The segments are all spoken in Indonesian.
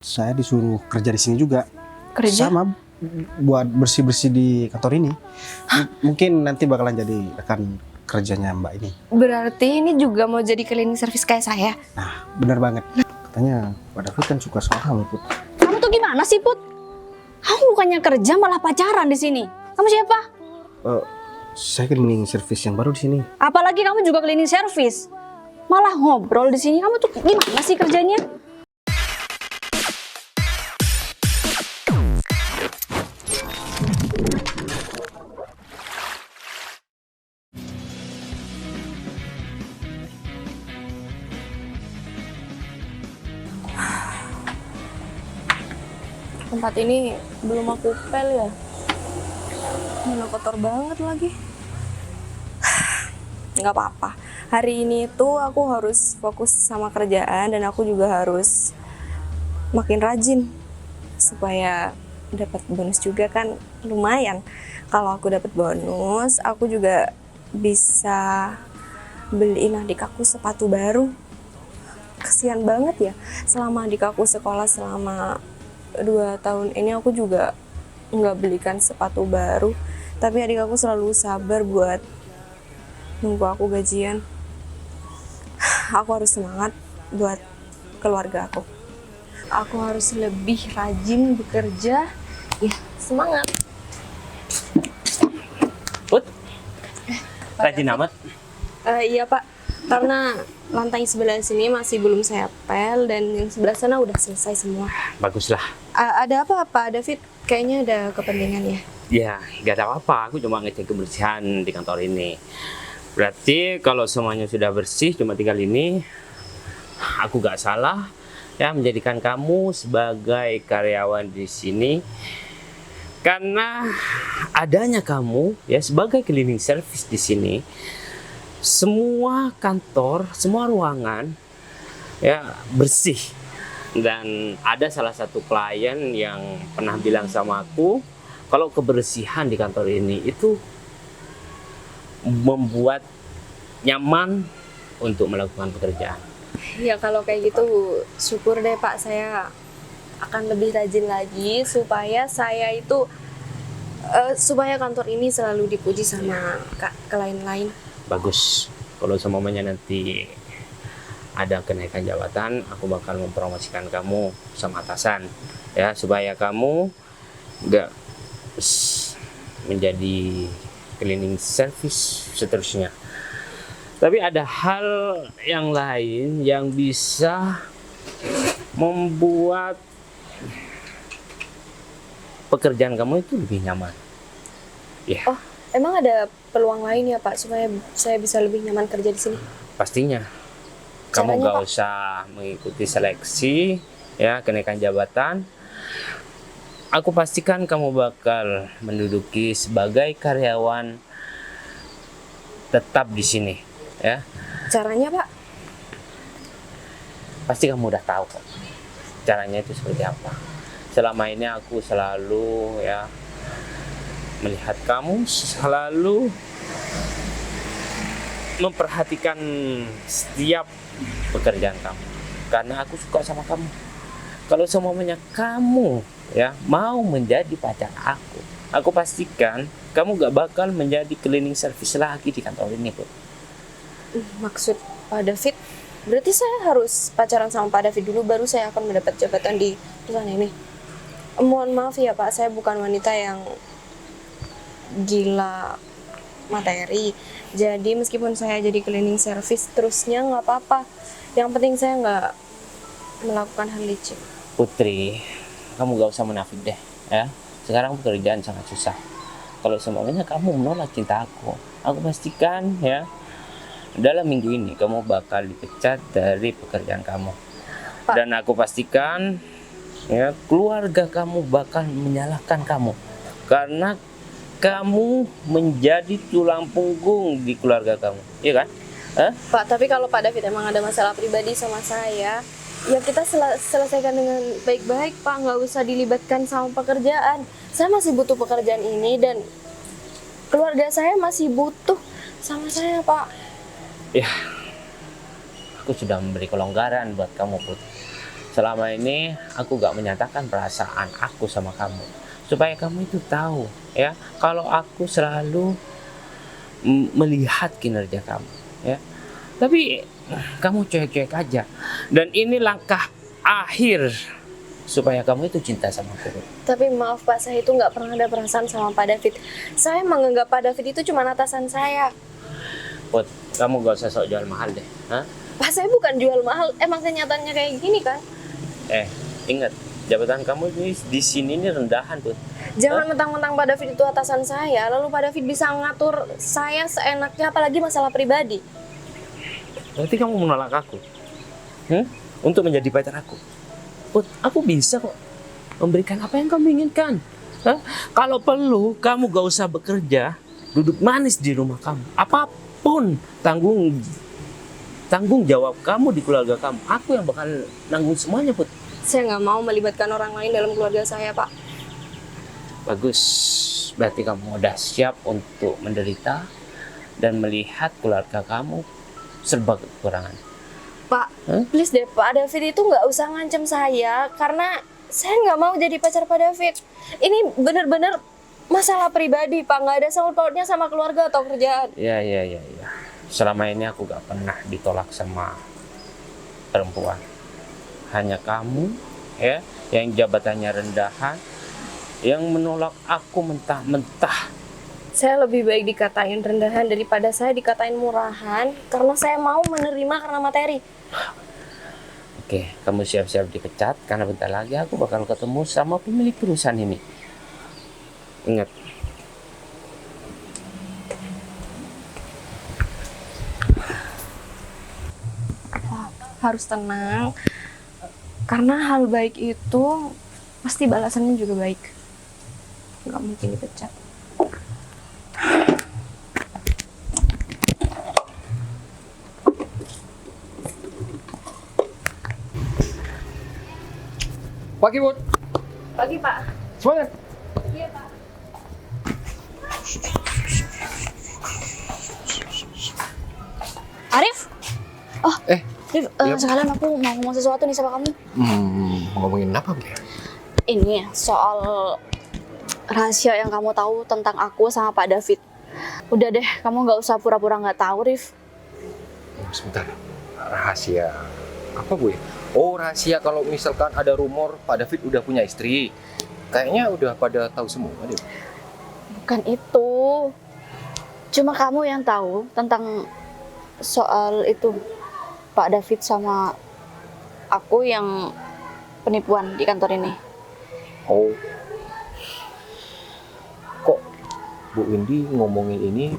Saya disuruh kerja di sini juga. Kerja? Sama buat bersih-bersih di kantor ini. Mungkin nanti bakalan jadi rekan kerjanya Mbak ini. Berarti ini juga mau jadi cleaning service kayak saya? Nah, benar banget. Katanya Pak David kan suka soal kamu, Put. Kamu tuh gimana sih, Put? Kamu bukannya kerja malah pacaran di sini. Kamu siapa? Saya cleaning service yang baru di sini. Apalagi kamu juga cleaning service. Malah ngobrol di sini. Kamu tuh gimana sih kerjanya? Tempat ini belum aku pel ya. Mana kotor banget lagi. Nggak apa-apa. Hari ini tuh aku harus fokus sama kerjaan dan aku juga harus makin rajin supaya dapat bonus juga kan lumayan. Kalau aku dapat bonus, aku juga bisa beliin adik aku sepatu baru. Kasian banget ya, selama adik aku sekolah selama 2 tahun ini aku juga nggak belikan sepatu baru, tapi adik aku selalu sabar buat nunggu aku gajian. Aku harus semangat buat keluarga aku. Aku harus lebih rajin bekerja. Ya, semangat. Put, rajin amat. Iya Pak, karena lantai sebelah sini masih belum saya pel dan yang sebelah sana udah selesai semua. Baguslah. Ada apa Pak David? Kayaknya ada kepentingan ya? Ya, gak ada apa-apa. Aku cuma ngecek kebersihan di kantor ini. Berarti kalau semuanya sudah bersih, cuma tinggal ini, aku gak salah ya menjadikan kamu sebagai karyawan di sini. Karena adanya kamu ya sebagai cleaning service di sini, semua kantor, semua ruangan ya bersih. Dan ada salah satu klien yang pernah bilang sama aku, kalau kebersihan di kantor ini itu membuat nyaman untuk melakukan pekerjaan. Ya kalau kayak gitu syukur deh Pak, saya akan lebih rajin lagi supaya saya itu supaya kantor ini selalu dipuji sama klien lain. Bagus. Kalau semuanya nanti ada kenaikan jabatan, aku bakal mempromosikan kamu sama atasan ya, supaya kamu nggak menjadi cleaning service seterusnya. Tapi ada hal yang lain yang bisa membuat pekerjaan kamu itu lebih nyaman. Ya. Oh, emang ada peluang lain ya Pak supaya saya bisa lebih nyaman kerja di sini? Pastinya. Kamu Caranya, gak Pak? usah mengikuti seleksi ya kenaikan jabatan. Aku pastikan kamu bakal menduduki sebagai karyawan tetap di sini ya. Caranya Pak? Pasti kamu udah tahu kok caranya itu seperti apa. Selama ini aku selalu ya melihat kamu selalu memperhatikan setiap pekerjaan kamu karena aku suka sama kamu. Kalau semuanya kamu ya mau menjadi pacar aku pastikan kamu gak bakal menjadi cleaning service lagi di kantor ini, Bu. Maksud Pak David, berarti saya harus pacaran sama Pak David dulu baru saya akan mendapat jabatan di perusahaan ini. Mohon maaf ya Pak, saya bukan wanita yang gila materi. Jadi meskipun saya jadi cleaning service terusnya nggak apa-apa. Yang penting saya nggak melakukan hal licik. Putri, kamu gak usah munafik deh ya. Sekarang pekerjaan sangat susah. Kalau semuanya kamu menolak cinta aku pastikan ya dalam minggu ini kamu bakal dipecat dari pekerjaan kamu. Pak. Dan aku pastikan ya keluarga kamu bakal menyalahkan kamu karena kamu menjadi tulang punggung di keluarga kamu, iya kan? Pak, tapi kalau Pak David emang ada masalah pribadi sama saya, ya kita selesaikan dengan baik-baik Pak, nggak usah dilibatkan sama pekerjaan. Saya masih butuh pekerjaan ini dan keluarga saya masih butuh sama saya Pak. Ya, aku sudah memberi kelonggaran buat kamu, Put. selama ini aku gak menyatakan perasaan aku sama kamu. Supaya kamu itu tahu ya, kalau aku selalu melihat kinerja kamu ya. Tapi kamu cuek-cuek aja. Dan ini langkah akhir supaya kamu itu cinta sama aku. Tapi maaf Pak, saya itu nggak pernah ada perasaan sama Pak David. Saya menganggap Pak David itu cuma atasan saya. Put, kamu gak usah sok jual mahal deh. Hah? Pak, saya bukan jual mahal. Emang kenyataannya kayak gini kan? Ingat, jabatan kamu di sini ini rendahan, Put. Jangan mentang-mentang Pak David itu atasan saya, lalu Pak David bisa ngatur saya seenaknya, apalagi masalah pribadi. Berarti kamu menolak aku? Untuk menjadi pacar aku? Put, aku bisa kok memberikan apa yang kamu inginkan. Kalau perlu, kamu gak usah bekerja, duduk manis di rumah kamu. Apapun tanggung jawab kamu di keluarga kamu, aku yang bakal nanggung semuanya, Put. Saya nggak mau melibatkan orang lain dalam keluarga saya, Pak. Bagus, berarti kamu udah siap untuk menderita dan melihat keluarga kamu serba kekurangan. Pak, please deh Pak, David itu nggak usah ngancem saya karena saya nggak mau jadi pacar Pak David. Ini bener-bener masalah pribadi, Pak. Nggak ada sangkut pautnya sama keluarga atau kerjaan. Ya. Selama ini aku gak pernah ditolak sama perempuan. Hanya kamu ya yang jabatannya rendahan, yang menolak aku mentah-mentah. Saya lebih baik dikatain rendahan daripada saya dikatain murahan karena saya mau menerima karena materi. Oke, kamu siap-siap dipecat karena bentar lagi aku bakal ketemu sama pemilik perusahaan ini. Ingat. Harus tenang karena hal baik itu pasti balasannya juga baik. Nggak mungkin dipecat. Pagi, Bud. Pagi, Pak. Semangat. Iya, Pak. Arif? Oh, Rif, sekalian aku mau ngomong sesuatu nih sama kamu. Ngomongin apa, Bu? Ini soal rahasia yang kamu tahu tentang aku sama Pak David. Udah deh, kamu nggak usah pura-pura nggak tahu, Rif. Sebentar. Rahasia apa, Bu? Oh, rahasia kalau misalkan ada rumor Pak David udah punya istri. Kayaknya udah pada tahu semua deh. Bukan itu. Cuma kamu yang tahu tentang soal itu. Pak David sama aku yang penipuan di kantor ini. Oh. Kok Bu Windy ngomongin ini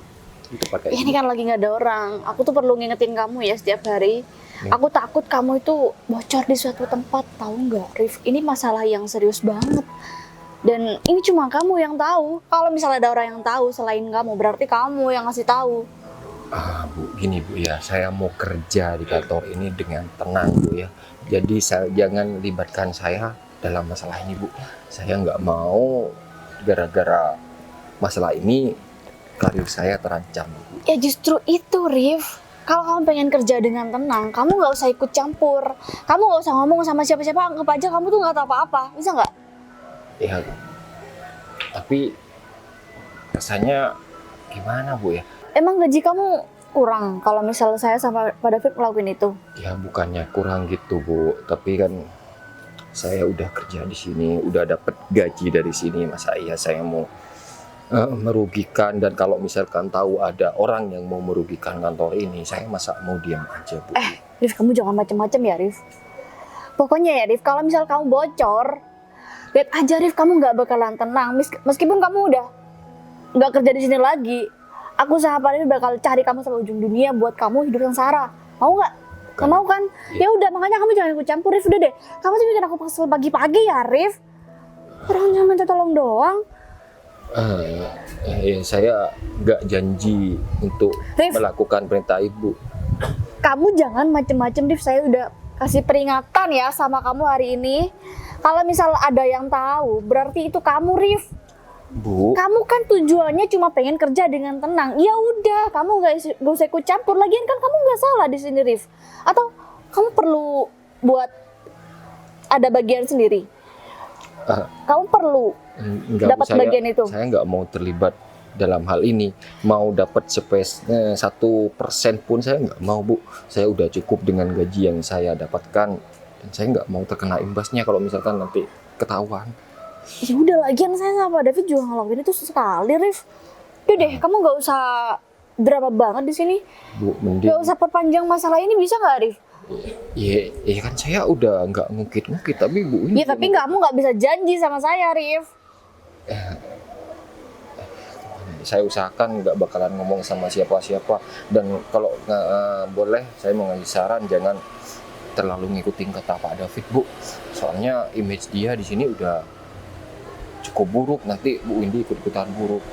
di tempat kayak Ini kan lagi nggak ada orang. Aku tuh perlu ngingetin kamu ya setiap hari. Aku takut kamu itu bocor di suatu tempat, tahu nggak, Rif? Ini masalah yang serius banget. Dan ini cuma kamu yang tahu. Kalau misalnya ada orang yang tahu selain kamu, berarti kamu yang ngasih tahu. Bu, gini Bu ya, saya mau kerja di kantor ini dengan tenang Bu ya. Jadi jangan libatkan saya dalam masalah ini Bu. Saya nggak mau gara-gara masalah ini karir saya terancam Bu. Ya justru itu, Rif. Kalau kamu pengen kerja dengan tenang, kamu nggak usah ikut campur. Kamu nggak usah ngomong sama siapa-siapa, anggap aja kamu tuh nggak tahu apa-apa. Bisa nggak? Ya, tapi rasanya gimana Bu ya? Emang gaji kamu kurang kalau misalnya saya sama Pak David ngelakuin itu? Ya bukannya kurang gitu Bu, tapi kan saya udah kerja di sini, udah dapat gaji dari sini, masa iya saya mau merugikan, dan kalau misalkan tahu ada orang yang mau merugikan kantor ini, saya masa mau diam aja Bu. Rif, kamu jangan macem-macem ya, Rif. Pokoknya ya, Rif, kalau misal kamu bocor, lihat aja, Rif, kamu nggak bakalan tenang. Meskipun kamu udah nggak kerja di sini lagi, aku sama Pak Rif bakal cari kamu sampai ujung dunia buat kamu hidup sengsara. Mau nggak? Nggak mau kan? Ya udah, makanya kamu jangan ikut campur, Rif. Udah deh, kamu tuh bikin aku kesel pagi-pagi ya, Rif. Orang cuma minta tolong doang. Saya nggak janji untuk Rif, melakukan perintah Ibu. kamu jangan macem-macem, Rif. Saya udah kasih peringatan ya sama kamu hari ini. Kalau misal ada yang tahu, berarti itu kamu, Rif. Bu, Kamu kan tujuannya cuma pengen kerja dengan tenang. Ya udah, kamu gak usah ikut campur. Lagian kan kamu nggak salah di sini, Rif. Atau kamu perlu buat ada bagian sendiri. Eh, Kamu perlu Enggak, Bu, dapat bagian itu. Saya nggak mau terlibat dalam hal ini. Mau dapat 1% pun saya nggak mau, Bu. Saya udah cukup dengan gaji yang saya dapatkan dan saya nggak mau terkena imbasnya kalau misalkan nanti ketahuan. Ya udah, lagian saya sama David juga ngelakuin itu sekali, Rif. Udah deh, kamu nggak usah drama banget di sini. Bu, mending. Nggak usah perpanjang masalah ini, bisa nggak, Rif? Iya kan saya udah nggak ngungkit-ngungkit, tapi Bu ini. Ya tapi kamu nggak bisa janji sama saya, Rif. Saya usahakan nggak bakalan ngomong sama siapa-siapa, dan kalau boleh saya mau ngasih saran jangan terlalu ngikutin kata Pak David, Bu. Soalnya image dia di sini udah cukup buruk, nanti Bu Windy ikut-ikutan buruk.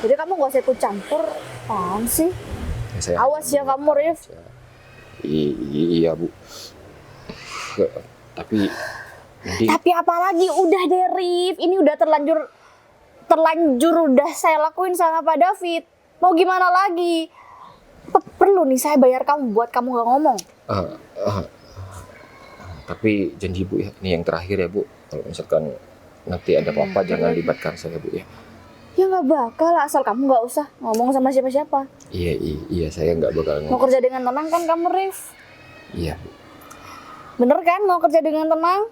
Jadi kamu nggak usah ikut campur, apaan sih? Ya, saya Awas ya kamu, Rif. Iya, Bu. Tapi Windy, Tapi apalagi, udah deh, Rif. Ini udah terlanjur udah saya lakuin sama Pak David. Mau gimana lagi? Perlu nih saya bayar kamu buat kamu nggak ngomong. tapi janji Bu ya, ini yang terakhir ya, Bu. Kalau misalkan nanti ada apa-apa jangan libatkan saya, Bu ya. Ya nggak bakal, asal kamu nggak usah ngomong sama siapa-siapa. Iya, saya nggak bakal Mau kerja dengan tenang kan kamu, Rif? Iya, Bu. Bener kan mau kerja dengan tenang?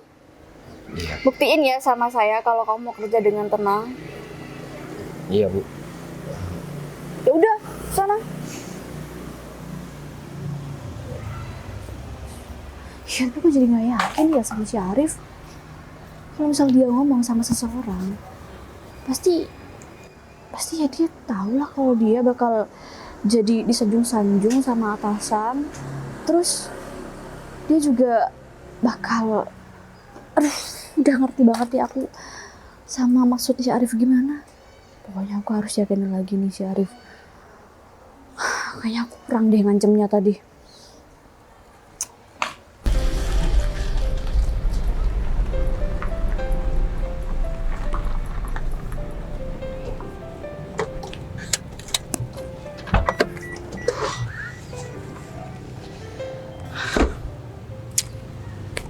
Iya, Buktiin ya sama saya kalau kamu mau kerja dengan tenang. iya, Bu. Ya udah, sana. Ya, tapi gue jadi nggak yakin ya sama si Arif. Kalau misal dia ngomong sama seseorang, pasti ya dia tahu lah kalau dia bakal jadi disanjung-sanjung sama atasan. Terus dia juga bakal, udah ngerti banget ya aku sama maksud si Arif gimana. Pokoknya aku harus yakinin lagi nih si Arif. Kayaknya aku kurang deh ngancemnya tadi.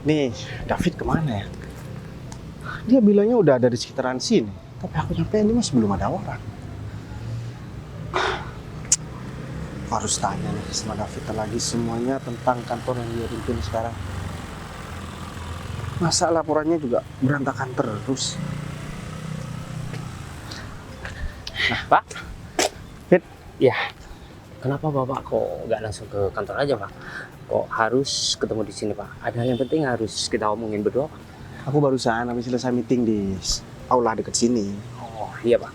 Nih, David kemana ya? Dia bilangnya udah ada di sekitaran sini, tapi aku nyampe ini masih belum ada orang. Aku harus tanya nih sama David lagi semuanya tentang kantor yang dia pimpin sekarang. Masa laporannya juga berantakan terus? Pak, Fit, ya kenapa Bapak kok nggak langsung ke kantor aja, Pak? Kok harus ketemu di sini, Pak? Ada hal yang penting harus kita omongin berdua, Pak. aku barusan habis selesai meeting di aula deket sini. Oh iya, Pak.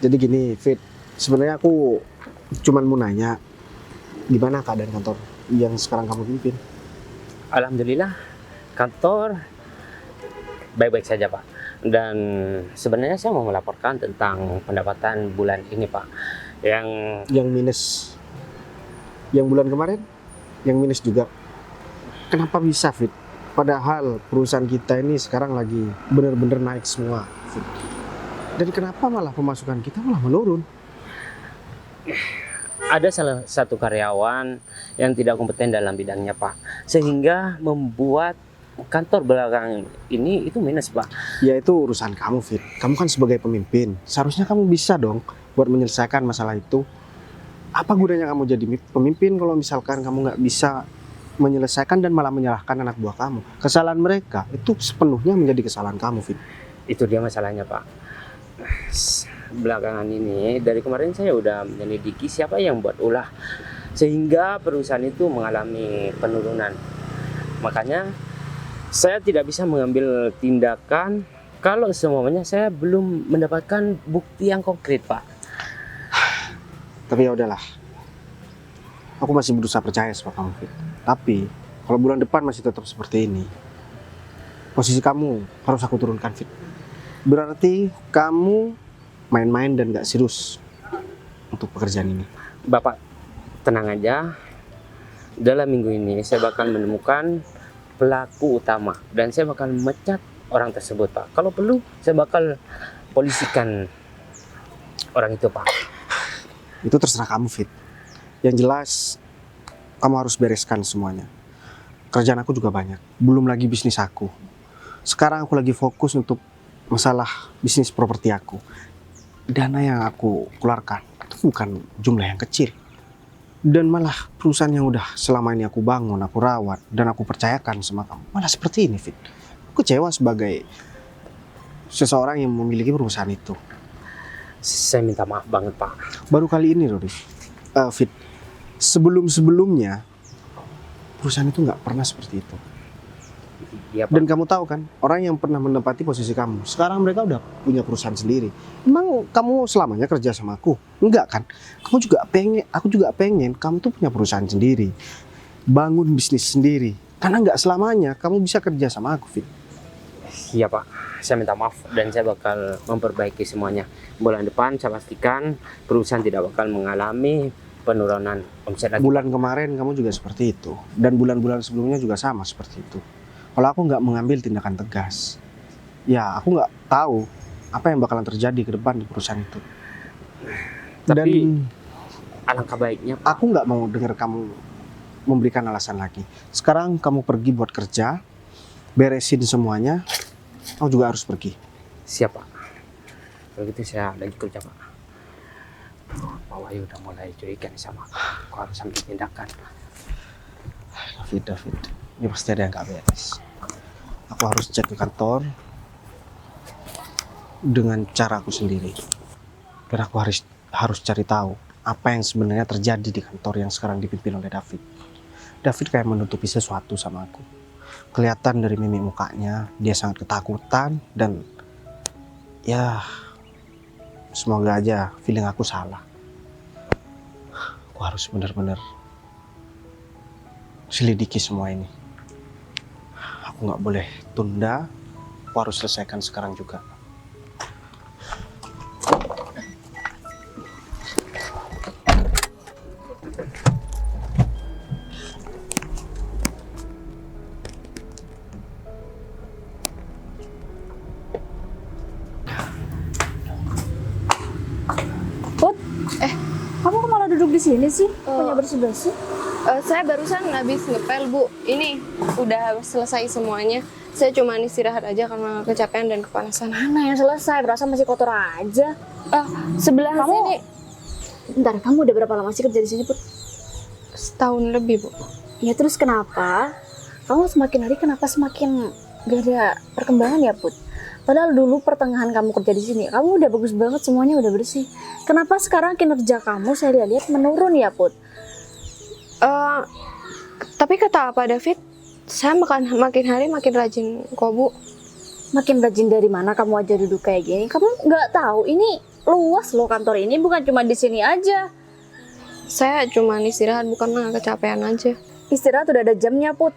Jadi gini, Fit, sebenarnya aku cuman mau nanya, gimana keadaan kantor yang sekarang kamu pimpin? Alhamdulillah kantor baik-baik saja, Pak. Dan sebenarnya saya mau melaporkan tentang pendapatan bulan ini, Pak. Yang minus, yang bulan kemarin, yang minus juga. Kenapa bisa, Fit? Padahal perusahaan kita ini sekarang lagi bener-bener naik semua, Fit. Dan kenapa malah pemasukan kita malah menurun? Ada salah satu karyawan yang tidak kompeten dalam bidangnya, Pak, sehingga membuat kantor belakang ini itu minus, Pak. Ya itu urusan kamu, Fit. Kamu kan sebagai pemimpin, seharusnya kamu bisa dong buat menyelesaikan masalah itu. Apa gunanya kamu jadi pemimpin kalau misalkan kamu nggak bisa menyelesaikan dan malah menyalahkan anak buah kamu? Kesalahan mereka itu sepenuhnya menjadi kesalahan kamu, Fit. Itu dia masalahnya, Pak. Belakangan ini dari kemarin saya udah menyelidiki siapa yang buat ulah sehingga perusahaan itu mengalami penurunan. Makanya saya tidak bisa mengambil tindakan kalau semuanya saya belum mendapatkan bukti yang konkret, Pak. Tapi ya udahlah. Aku masih berusaha percaya sama kamu, Fit. Tapi kalau bulan depan masih tetap seperti ini, posisi kamu harus aku turunkan, Fit. Berarti kamu main-main dan gak serius untuk pekerjaan ini. Bapak tenang aja. Dalam minggu ini saya bakal menemukan pelaku utama dan saya bakal mecat orang tersebut, Pak. Kalau perlu saya bakal polisikan orang itu, Pak. Itu terserah kamu, Fit. Yang jelas kamu harus bereskan semuanya. kerjaan aku juga banyak. Belum lagi bisnis aku. Sekarang aku lagi fokus untuk masalah bisnis properti aku. Dana yang aku keluarkan itu bukan jumlah yang kecil. Dan malah perusahaan yang udah selama ini aku bangun, aku rawat, dan aku percayakan sama kamu, malah seperti ini, Fit. Aku kecewa sebagai seseorang yang memiliki perusahaan itu. Saya minta maaf banget, Pak. Baru kali ini loh, Fit. Sebelum-sebelumnya perusahaan itu nggak pernah seperti itu. Iya, Pak. Dan kamu tahu kan, orang yang pernah menempati posisi kamu, sekarang mereka udah punya perusahaan sendiri. Emang kamu selamanya kerja sama aku? Enggak kan? Aku juga pengen kamu tuh punya perusahaan sendiri, bangun bisnis sendiri. Karena nggak selamanya kamu bisa kerja sama aku, Fit. Iya, Pak. Saya minta maaf dan saya bakal memperbaiki semuanya. Bulan depan saya pastikan perusahaan tidak bakal mengalami penurunan omset lagi. Bulan kemarin kamu juga seperti itu, dan bulan-bulan sebelumnya juga sama seperti itu. Kalau aku nggak mengambil tindakan tegas, ya aku nggak tahu apa yang bakalan terjadi ke depan di perusahaan itu. Tapi Dan alangkah baiknya, Pak. aku nggak mau dengar kamu memberikan alasan lagi. Sekarang kamu pergi buat kerja, beresin semuanya. Aku juga harus pergi. Siap, Pak. Kalau gitu saya lagi kerja, Pak. Pak Wahyu udah mulai curiga nih sama aku. Aku harus ambil tindakan. David, ini pasti ada yang nggak beres. Aku harus cek ke kantor dengan cara aku sendiri. Dan aku harus cari tahu apa yang sebenarnya terjadi di kantor yang sekarang dipimpin oleh David. David kayak menutupi sesuatu sama aku. Kelihatan dari mimik mukanya, dia sangat ketakutan dan ya semoga aja feeling aku salah. Aku harus benar-benar selidiki semua ini. Aku nggak boleh tunda, aku harus selesaikan sekarang juga. Put, kamu kok malah duduk di sini sih? Punya bersih-bersih? Saya barusan habis ngepel, Bu. Ini udah selesai semuanya. Saya cuma istirahat aja karena kecapean dan kepanasan. Mana yang selesai? Berasa masih kotor aja. Sebelah Kamu- sini Bentar, kamu udah berapa lama sih kerja di sini, Put? setahun lebih, Bu. Ya terus kenapa? Kamu semakin hari kenapa semakin gak ada perkembangan ya, Put? Padahal dulu pertengahan kamu kerja di sini, kamu udah bagus banget, semuanya udah bersih. Kenapa sekarang kinerja kamu saya lihat menurun ya, Put? Tapi kata apa David, saya makin hari makin rajin kok, Bu. Makin rajin dari mana kamu aja duduk kayak gini? Kamu nggak tahu ini luas loh kantor ini, bukan cuma di sini aja. Saya cuma istirahat bukan kecapean aja. Istirahat udah ada jamnya, Put.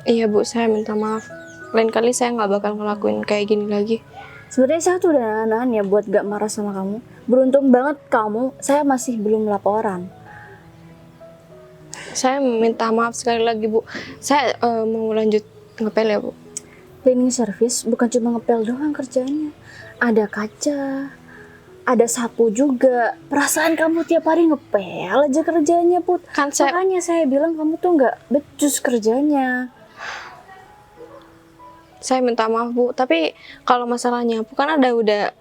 Iya, Bu, saya minta maaf. Lain kali saya nggak bakal ngelakuin kayak gini lagi. Sebenarnya saya tuh udah nahan ya buat gak marah sama kamu. Beruntung banget kamu, saya masih belum laporan. Saya minta maaf sekali lagi, Bu. Saya mau lanjut ngepel ya, Bu. Cleaning service bukan cuma ngepel doang kerjanya. Ada kaca, ada sapu juga. Perasaan kamu tiap hari ngepel aja kerjanya, Put. Kan saya Makanya saya bilang kamu tuh nggak becus kerjanya. minta maaf, Bu. Tapi kalau masalahnya bukan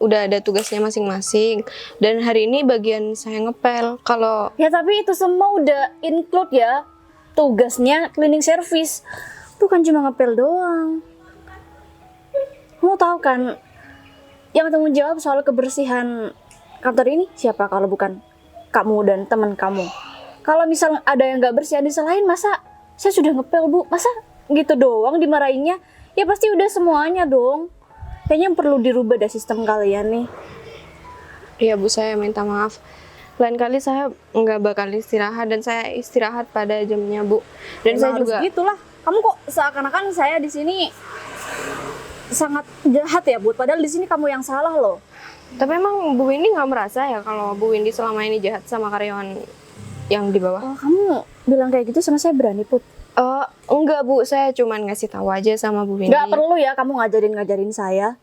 udah ada tugasnya masing-masing. Dan hari ini bagian saya ngepel. Kalau Ya tapi itu semua udah include ya. Tugasnya cleaning service. Bukan cuma ngepel doang. Kamu tahu kan, yang tanggung jawab soal kebersihan kantor ini siapa kalau bukan kamu dan teman kamu? Kalau misal ada yang nggak bersih, disalahin, masa saya sudah ngepel, Bu? Masa gitu doang dimarahinnya? Ya pasti udah semuanya dong. Kayaknya perlu dirubah deh sistem kalian nih. iya, Bu, saya minta maaf. Lain kali saya nggak bakal istirahat dan saya istirahat pada jamnya, Bu. Dan saya Harus juga gitulah. Kamu kok seakan-akan saya di sini sangat jahat ya, Bud? Padahal di sini kamu yang salah loh. Tapi emang Bu Windy nggak merasa ya kalau Bu Windy selama ini jahat sama karyawan yang di bawah? Oh, kamu bilang kayak gitu sama saya berani, Put. Enggak, Bu, saya cuman ngasih tahu aja sama Bu Windy. Nggak perlu ya kamu ngajarin saya.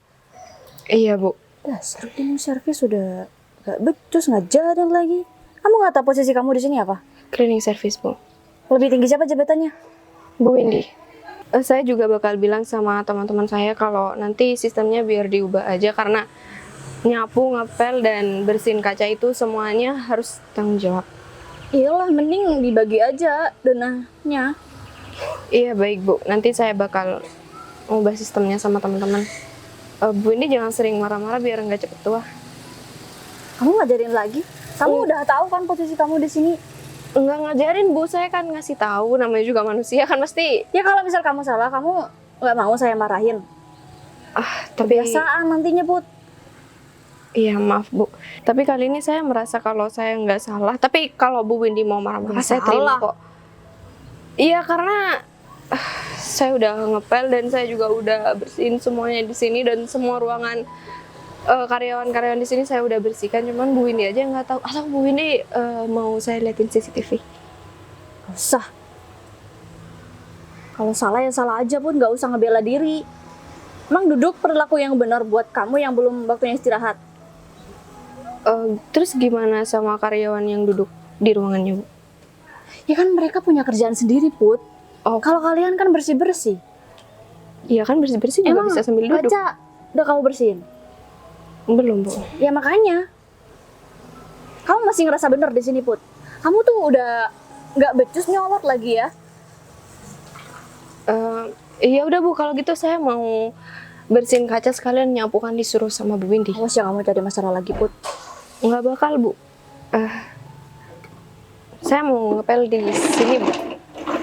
Iya, Bu. Dasar cleaning service sudah nggak becus, ngajarin lagi. Kamu nggak tahu posisi kamu di sini apa? Cleaning service, Bu. Lebih tinggi siapa jabatannya? Bu Windy, saya juga bakal bilang sama teman-teman saya kalau nanti sistemnya biar diubah aja karena nyapu, ngepel, dan bersihin kaca itu semuanya harus tanggung jawab. Iyalah, mending dibagi aja dananya. Iya baik Bu, nanti saya bakal ubah sistemnya sama teman-teman. Bu Windy jangan sering marah-marah biar nggak cepet tua. Kamu ngajarin lagi? Kamu udah tahu kan posisi kamu di sini. Enggak ngajarin Bu, saya kan ngasih tahu, namanya juga manusia kan pasti. Ya kalau misal kamu salah, kamu nggak mau saya marahin. Tapi Kebiasaan nantinya, Put. iya maaf Bu, tapi kali ini saya merasa kalau saya nggak salah. Tapi kalau Bu Windy mau marah-marah, Nggak saya terima salah. kok. Iya karena saya udah ngepel dan saya juga udah bersihin semuanya di sini dan semua ruangan karyawan-karyawan di sini saya udah bersihkan. Cuman Bu Windy aja nggak tahu. Atau Bu Windy mau saya liatin CCTV? Nggak usah. Kalau salah ya salah aja, Put. Nggak usah ngebela diri. Emang duduk perilaku yang benar buat kamu yang belum waktunya istirahat. Terus gimana sama karyawan yang duduk di ruangannya Bu? Ya kan mereka punya kerjaan sendiri, Put. Oh. Kalau kalian kan bersih-bersih. Iya kan bersih-bersih juga bisa sambil duduk. Kaca udah kamu bersihin? Belum Bu. Ya makanya. Kamu masih ngerasa bener di sini, Put. Kamu tuh udah nggak becus nyolot lagi ya. Iya udah Bu, kalau gitu saya mau bersihin kaca sekalian nyapu kan disuruh sama Bu Windy. Awas ya kamu cari masalah lagi, Put. Nggak bakal Bu. Saya mau ngepel di sini Bu.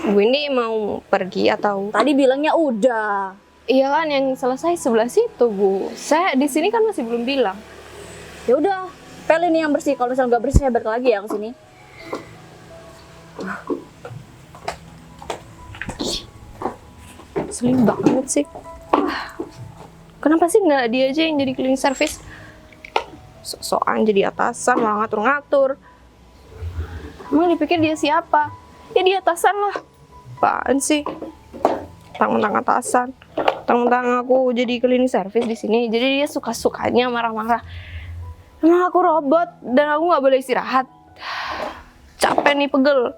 Bu Windy mau pergi atau? Tadi bilangnya udah. Iya kan yang selesai sebelah situ Bu. Saya di sini kan masih belum bilang. Ya udah, pel ini yang bersih. Kalau misalnya nggak bersih, saya balik lagi ya ke sini. Selin banget sih. Kenapa sih nggak dia aja yang jadi cleaning service? Sok-sokan jadi atasan malah ngatur-ngatur. Emang dipikir dia siapa? Ya dia atasan lah. Apaan sih? Tang-tang atasan. Tang-tang aku jadi cleaning service di sini. Jadi dia suka-sukanya marah-marah. Emang aku robot dan aku nggak boleh istirahat. Capek nih, pegel.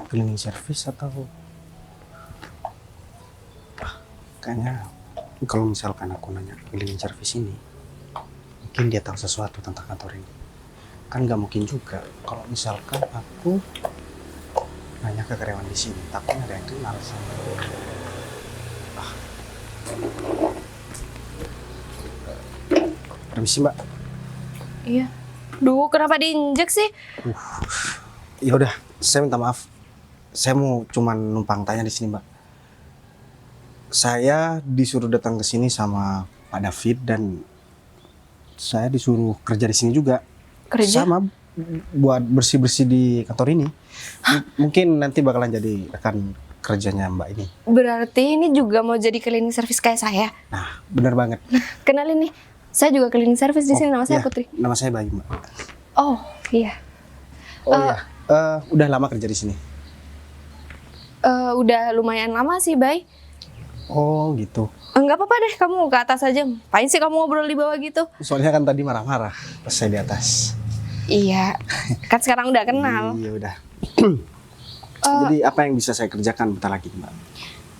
Cleaning service atau kayaknya kalau misalkan aku nanya cleaning service ini mungkin dia tahu sesuatu tentang kantor ini. Kan nggak mungkin juga kalau misalkan aku nanya ke karyawan di sini, takutnya ada yang kenal sama permisi Mbak. Iya. Duh, kenapa diinjek sih? Ya udah, saya minta maaf. Saya mau cuman numpang tanya di sini, Mbak. Saya disuruh datang ke sini sama Pak David dan saya disuruh kerja di sini juga. Kerja? Sama buat bersih-bersih di kantor ini. Mungkin nanti bakalan jadi rekan kerjanya Mbak ini. Berarti ini juga mau jadi cleaning service kayak saya. Nah, benar banget. Kenalin nih, saya juga cleaning service di sini. Nama saya iya, Putri. Nama saya Bayu, Mbak. Oh, iya. Oh iya. Udah lama kerja di sini. Udah lumayan lama sih, Bay. Oh, gitu. Enggak apa-apa deh, kamu ke atas aja. Ngapain sih kamu ngobrol di bawah gitu? Soalnya kan tadi marah-marah pas saya di atas. Iya, kan sekarang udah kenal. Iya, udah. Jadi apa yang bisa saya kerjakan bentar lagi, Mbak?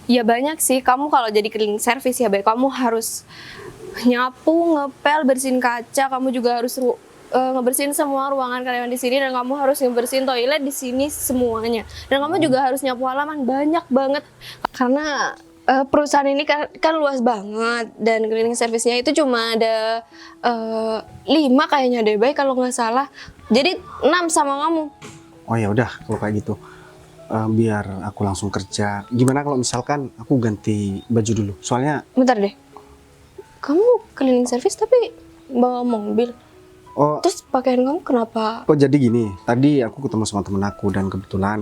Ya banyak sih, kamu kalau jadi cleaning service ya, Bay, kamu harus nyapu, ngepel, bersihin kaca, kamu juga harus ngebersihin semua ruangan karyawan di sini dan kamu harus ngebersihin toilet di sini semuanya. Dan kamu juga harus nyapu halaman banyak banget karena perusahaan ini kan luas banget dan cleaning service-nya itu cuma ada 5 kayaknya deh, Bay, kalau nggak salah. Jadi 6 sama kamu. Oh ya udah, kalau kayak gitu biar aku langsung kerja. Gimana kalau misalkan aku ganti baju dulu? Soalnya Bentar deh. Kamu cleaning service tapi bawa mobil. oh Terus pakaian kamu kenapa? jadi gini. Tadi aku ketemu sama temen aku dan kebetulan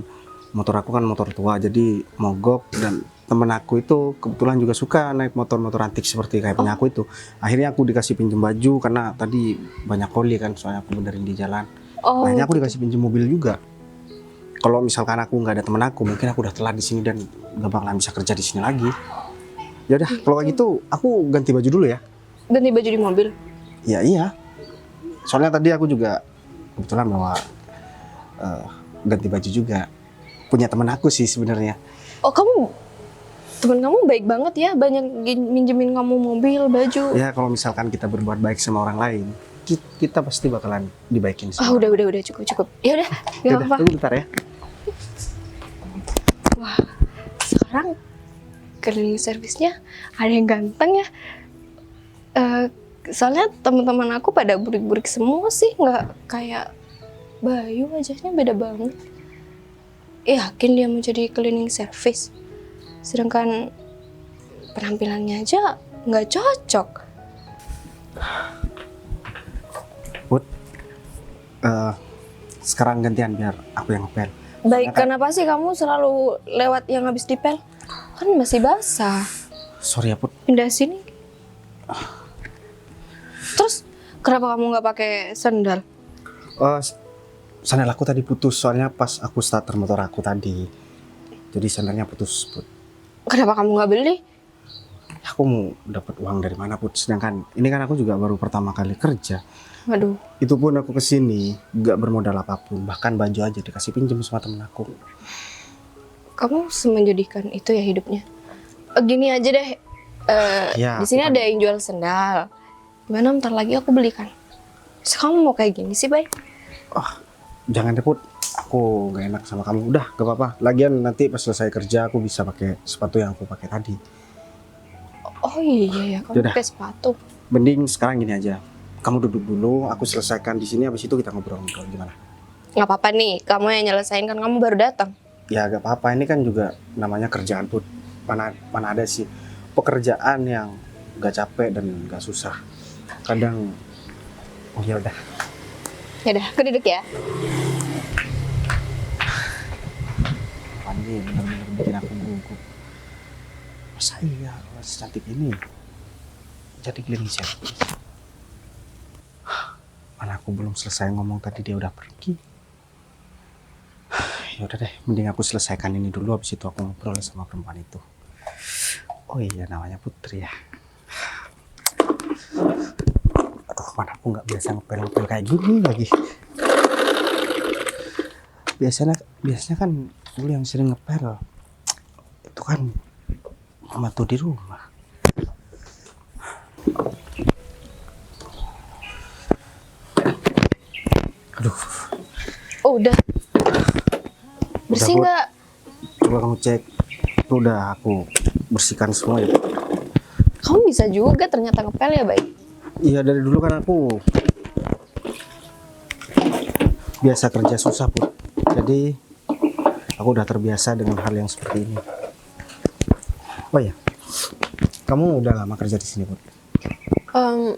motor aku kan motor tua, jadi mogok dan temen aku itu kebetulan juga suka naik motor-motor antik seperti kayak punya aku itu. Akhirnya aku dikasih pinjem baju karena tadi banyak oli kan, soalnya aku benerin di jalan. Oh, Akhirnya aku dikasih pinjem mobil juga. Kalau misalkan aku nggak ada temen aku, mungkin aku udah telat di sini dan nggak bakalan bisa kerja di sini lagi. Ya udah, kalau kayak gitu aku ganti baju dulu ya. Ganti baju di mobil. Ya iya. Soalnya tadi aku juga kebetulan bawa ganti baju juga. Punya temen aku sih sebenarnya. Oh, teman kamu baik banget ya, banyak minjemin kamu mobil, baju. Ya kalau misalkan kita berbuat baik sama orang lain, kita pasti bakalan dibaikin Ah, sama. udah cukup. Ya udah, Ya nggak udah, apa-apa. tunggu bentar ya. Wah, sekarang cleaning service-nya ada yang ganteng ya. Soalnya teman-teman aku pada burik-burik semua sih, nggak kayak Bayu, wajahnya beda banget. Yakin dia mau jadi cleaning service, sedangkan penampilannya aja nggak cocok. Put, sekarang gantian biar aku yang ngepel. Baik, Soalnya kenapa sih kamu selalu lewat yang habis dipel? Kan masih basah. sorry ya Put, Pindah sini. Terus kenapa kamu nggak pakai sandal? sandal aku tadi putus soalnya pas aku starter motor aku tadi. Jadi sandalnya putus Put. Kenapa kamu nggak beli? Aku mau dapat uang dari mana Put? Sedangkan ini kan aku juga baru pertama kali kerja. Waduh, Itu pun aku kesini nggak bermodal apapun, bahkan baju aja dikasih pinjam sama temen aku. kamu semenjadikan itu ya hidupnya. Gini aja deh, Ya, di sini aku ada yang jual sendal. Gimana ntar lagi aku belikan? Terus kamu mau kayak gini sih, Bay? jangan deh Put, aku nggak enak sama kamu. Udah, gak apa-apa. Lagian nanti pas selesai kerja aku bisa pakai sepatu yang aku pakai tadi. Oh iya ya, kamu Yaudah. pakai sepatu. Mending sekarang gini aja. Kamu duduk dulu, aku selesaikan di sini. Habis itu kita ngobrol-ngobrol gimana? Nggak apa-apa nih, kamu yang nyelesain, kan kamu baru datang. Ya gak apa-apa. Ini kan juga namanya kerjaan Put. Mana ada sih pekerjaan yang gak capek dan gak susah. Kadang, oh ya udah. Yaudah, aku duduk ya. Pandi bener-bener bikin aku gugup. Masa iya orang secantik ini jadi cleaning service? Mana aku belum selesai ngomong tadi dia udah pergi. Ya udah deh, mending aku selesaikan ini dulu, habis itu aku ngobrol sama perempuan itu. Oh iya, namanya Putri ya. Aduh, mana aku nggak biasa ngepel-ngepel kayak gini lagi. Biasanya kan dulu yang sering ngepel itu kan mama tuh di rumah. Aduh, Oh, udah. Bersih Bud. nggak? coba kamu cek. Udah aku bersihkan semua ya. Kamu bisa juga ternyata ngepel ya, Bay? Iya, dari dulu kan aku biasa kerja susah Put. Jadi aku udah terbiasa dengan hal yang seperti ini. Oh ya, kamu udah lama kerja di sini Put?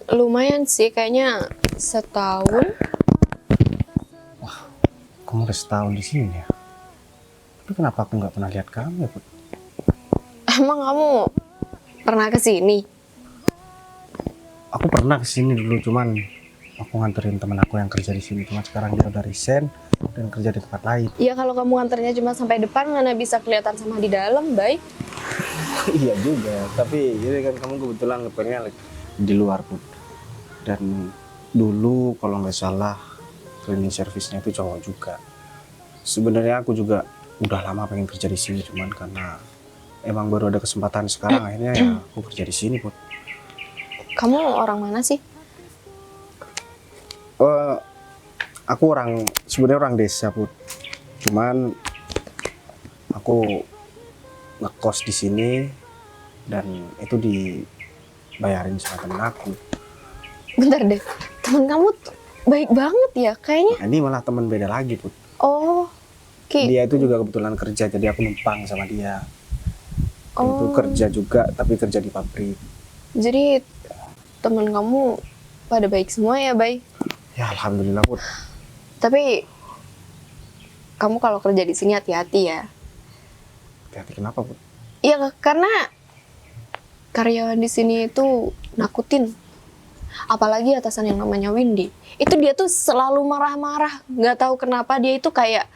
Lumayan sih, kayaknya setahun. Kamu udah setahun di sini ya? Tapi kenapa aku nggak pernah lihat kamu ya Put? Emang kamu pernah ke sini? Aku pernah kesini dulu, cuman aku nganterin temen aku yang kerja di sini. Cuma sekarang dia udah resign dan kerja di tempat lain. Ya kalau kamu nganternya cuma sampai depan, mana bisa kelihatan sama di dalam, Bay? Iya juga, tapi ini kan kamu kebetulan ngepelnya di luar Put. Dan dulu kalau nggak salah cleaning service-nya itu cowok juga. Sebenarnya aku juga udah lama pengen kerja di sini, cuman karena emang baru ada kesempatan sekarang, akhirnya ya aku kerja di sini Put. Kamu orang mana sih? Aku sebenarnya orang desa Put. Cuman aku ngekos di sini dan itu dibayarin sama temen aku. Bentar deh, teman kamu tuh baik banget ya kayaknya. Nah, ini malah temen beda lagi Put. Oh, Dia itu juga kebetulan kerja, jadi aku numpang sama dia. Dia itu Oh. kerja juga, tapi kerja di pabrik. Jadi teman kamu pada baik semua ya, Bay? Ya alhamdulillah Put. Tapi kamu kalau kerja di sini hati-hati ya. Hati-hati kenapa Put? Iya, karena karyawan di sini itu nakutin. Apalagi atasan yang namanya Windy. Itu dia tuh selalu marah-marah. Nggak tahu kenapa dia itu kayak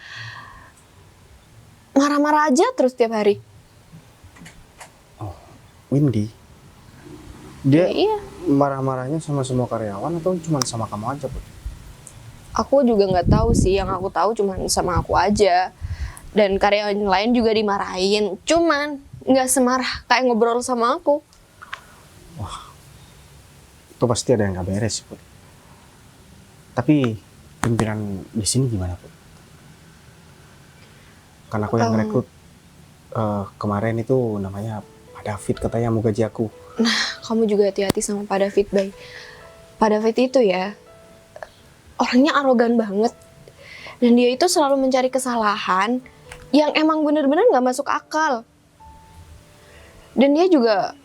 marah-marah aja terus tiap hari. Windy, dia Ya, iya. marah-marahnya sama semua karyawan atau cuma sama kamu aja, Put? Aku juga nggak tahu sih, yang aku tahu cuman sama aku aja. Dan karyawan lain juga dimarahin, cuman nggak semarah kayak ngobrol sama aku. Itu pasti ada yang nggak beres, Put. Tapi pimpinan di sini gimana, Put? Karena aku yang rekrut kemarin itu namanya Pak David, katanya mau gaji aku. Kamu juga hati-hati sama Pak David, Bay. Pak David itu ya, orangnya arogan banget. Dan dia itu selalu mencari kesalahan yang emang bener-bener nggak masuk akal. Dan dia juga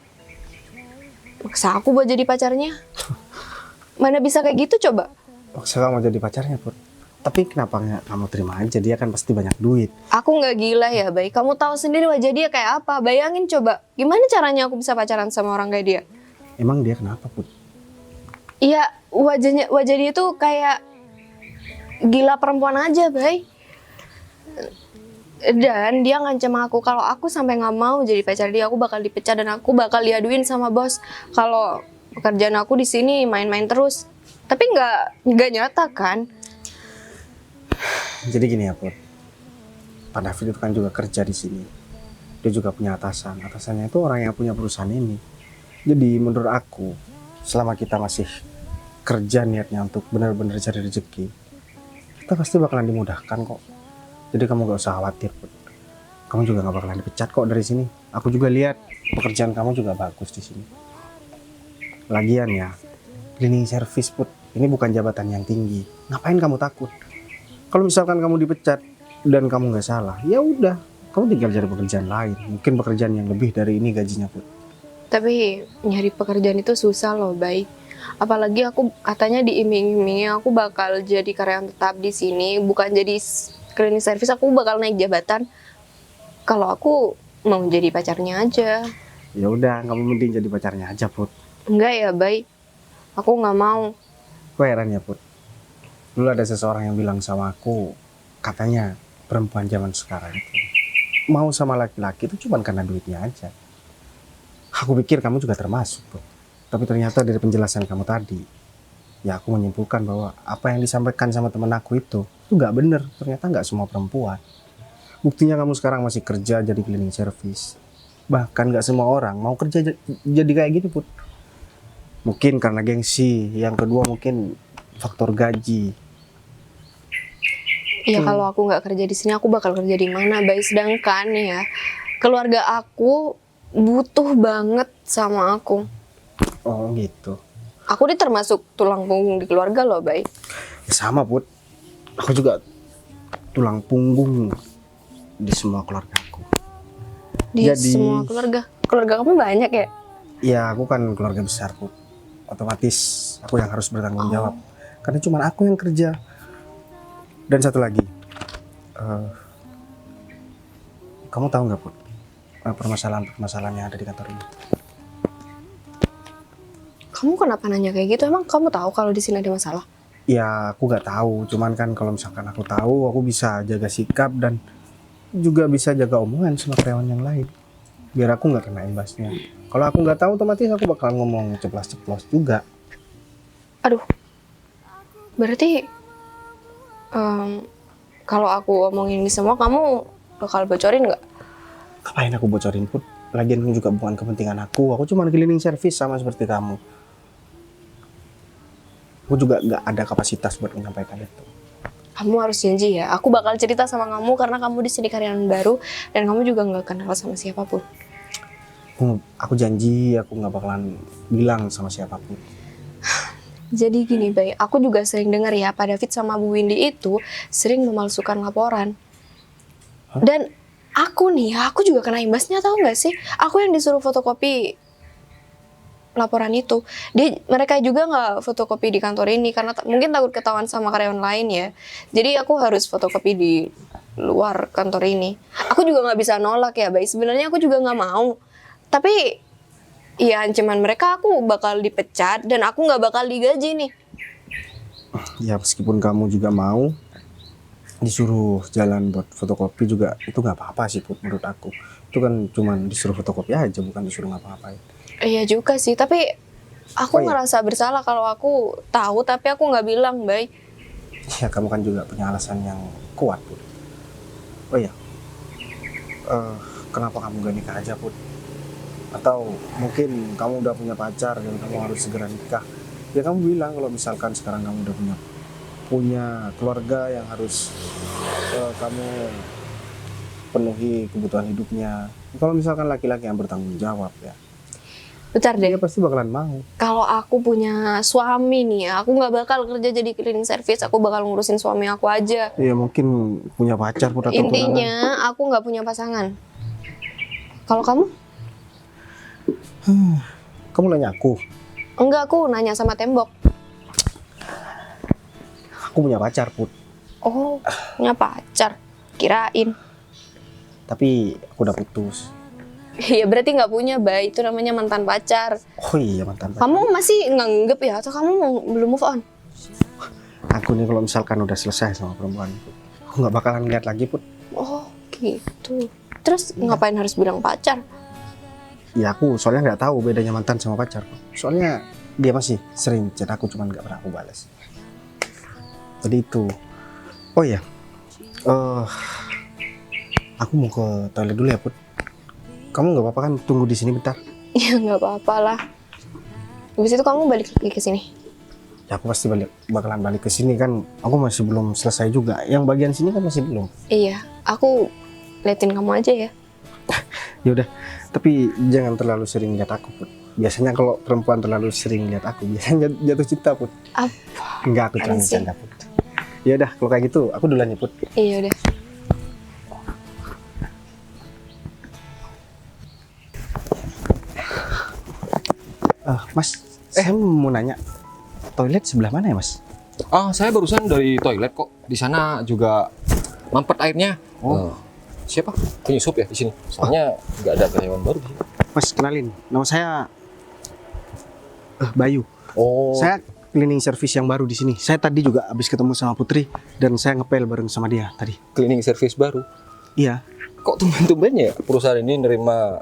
maksa aku buat jadi pacarnya. Mana bisa kayak gitu coba? Maksa kamu jadi pacarnya, Put. Tapi kenapa nggak kamu terima aja? Dia kan pasti banyak duit. Aku nggak gila ya, Bay. Kamu tahu sendiri wajah dia kayak apa. Bayangin coba, gimana caranya aku bisa pacaran sama orang kayak dia? Emang dia kenapa, Put? Iya, wajah dia tuh kayak gila perempuan aja, Bay. Dan dia ngancam aku kalau aku sampai nggak mau jadi pacar dia, aku bakal dipecat dan aku bakal diaduin sama bos kalau pekerjaan aku di sini main-main terus. Tapi nggak nyata kan? Jadi gini ya, Put. Pak David itu kan juga kerja di sini. Dia juga punya atasan. Atasannya itu orang yang punya perusahaan ini. Jadi menurut aku, selama kita masih kerja niatnya untuk benar-benar cari rezeki, kita pasti bakalan dimudahkan kok. Jadi kamu gak usah khawatir, Put. Kamu juga gak bakalan dipecat kok dari sini. Aku juga lihat pekerjaan kamu juga bagus di sini. Lagian ya, cleaning service, Put. Ini bukan jabatan yang tinggi. Ngapain kamu takut? Kalau misalkan kamu dipecat dan kamu nggak salah, ya udah, kamu tinggal cari pekerjaan lain. Mungkin pekerjaan yang lebih dari ini gajinya, Put. Tapi nyari pekerjaan itu susah loh, Bay. Apalagi aku katanya diiming-imingi aku bakal jadi karyawan tetap di sini, bukan jadi cleaning service, aku bakal naik jabatan. Kalau aku mau jadi pacarnya aja. Ya udah, kamu mending jadi pacarnya aja, Put. Enggak ya, Bay. Aku nggak mau. Aku heran ya, Put. Dulu ada seseorang yang bilang sama aku, katanya perempuan zaman sekarang itu mau sama laki-laki itu cuma karena duitnya aja. Aku pikir kamu juga termasuk, Put. Tapi ternyata dari penjelasan kamu tadi, ya aku menyimpulkan bahwa apa yang disampaikan sama temen aku itu nggak bener. Ternyata nggak semua perempuan. Buktinya kamu sekarang masih kerja jadi cleaning service. Bahkan nggak semua orang mau kerja jadi kayak gitu, Put. Mungkin karena gengsi, yang kedua mungkin faktor gaji. Ya kalau aku nggak kerja di sini, aku bakal kerja di mana, Bay? Sedangkan ya, keluarga aku butuh banget sama aku. Oh gitu. Aku ini termasuk tulang punggung di keluarga loh, Bay. Ya sama, Put. Aku juga tulang punggung di semua keluarga aku. Di Jadi- semua keluarga. Keluarga kamu banyak ya? Ya aku kan keluarga besar, Put. Otomatis aku yang harus bertanggung jawab. Karena cuma aku yang kerja. Dan satu lagi, kamu tahu nggak, Put, permasalahan-permasalahan yang ada di kantor ini? Kamu kenapa nanya kayak gitu? Emang kamu tahu kalau di sini ada masalah? Ya aku nggak tahu, cuman kan kalau misalkan aku tahu, aku bisa jaga sikap dan juga bisa jaga omongan sama karyawan yang lain. Biar aku nggak kena imbasnya. Kalau aku nggak tahu, otomatis aku bakal ngomong ceplas-ceplos juga. Aduh, berarti kalau aku omongin ini semua, kamu bakal bocorin nggak? Ngapain aku bocorin, Put? Lagian juga bukan kepentingan aku cuma cleaning service sama seperti kamu. Aku juga nggak ada kapasitas buat menyampaikan itu. Kamu harus janji ya, aku bakal cerita sama kamu karena kamu di sini karyawan baru dan kamu juga nggak kenal sama siapapun. Aku janji aku nggak bakalan bilang sama siapapun. Jadi gini, Bay, aku juga sering dengar ya, Pak David sama Bu Windy itu sering memalsukan laporan. Hah? Dan aku nih, aku juga kena imbasnya, tahu nggak sih? Aku yang disuruh fotokopi laporan itu. Mereka juga nggak fotokopi di kantor ini karena mungkin takut ketahuan sama karyawan lain ya. Jadi aku harus fotokopi di luar kantor ini. Aku juga nggak bisa nolak ya, Bay. Sebenarnya aku juga nggak mau. Tapi ya ancaman mereka aku bakal dipecat dan aku nggak bakal digaji nih. Ya meskipun kamu juga mau, disuruh jalan buat fotokopi juga itu nggak apa-apa sih Put, menurut aku. Itu kan cuman disuruh fotokopi aja, bukan disuruh ngapa-ngapain. Iya juga sih, tapi aku Oh, iya. ngerasa bersalah kalau aku tahu tapi aku nggak bilang, Bay. Ya kamu kan juga punya alasan yang kuat Put. Oh iya, kenapa kamu gak nikah aja Put? Atau mungkin kamu udah punya pacar dan kamu harus segera nikah. Ya kamu bilang kalau misalkan sekarang kamu udah punya keluarga yang harus kamu penuhi kebutuhan hidupnya. Kalau misalkan laki-laki yang bertanggung jawab ya, Bentar deh, dia pasti bakalan mau. kalau aku punya suami nih ya, aku nggak bakal kerja jadi cleaning service, aku bakal ngurusin suami aku aja. Ya mungkin punya pacar Put, atau tunangan. Intinya aku nggak punya pasangan. Kalau kamu? Kamu nanya aku Enggak, aku nanya sama tembok. punya pacar Put, Oh, punya pacar. Kirain. tapi aku udah putus. Ya berarti nggak punya, Bay. Itu namanya mantan pacar. Oh iya, mantan pacar. Kamu masih nganggep ya? Atau kamu belum move on? Aku nih kalau misalkan udah selesai sama perempuan Put, aku nggak bakalan lihat lagi Put. Oh, gitu. Terus ngapain harus bilang pacar? Ya aku soalnya nggak tahu bedanya mantan sama pacar Put. Soalnya dia masih sering chat aku, cuman nggak pernah aku balas. Tadi itu. Oh iya, aku mau ke toilet dulu ya Put. Kamu nggak apa-apa kan tunggu di sini bentar? Ya nggak apa-apa lah. Habis itu kamu balik lagi ke sini. Ya aku pasti bakalan balik ke sini kan. Aku masih belum selesai juga. Yang bagian sini kan masih belum. Iya, aku liatin kamu aja ya. Ya udah, tapi jangan terlalu sering lihat aku Put. Biasanya kalau perempuan terlalu sering lihat aku, biasanya jatuh cinta Put. Apa? Enggak, aku cuma Apaan sih? bercanda Put. Ya udah, kalau kayak gitu aku duluan ya Put. Iya udah. Mas, saya mau nanya, toilet sebelah mana ya Mas? Ah, saya barusan dari toilet kok. Di sana juga mampet airnya. Oh. Siapa? Penyusup ya di sini. Soalnya nggak ada karyawan baru di sini. Mas, kenalin, nama saya Bayu. Oh. Saya cleaning service yang baru di sini. Saya tadi juga habis ketemu sama Putri dan saya ngepel bareng sama dia tadi. Cleaning service baru. Iya. Kok tumben-tumbennya ya perusahaan ini nerima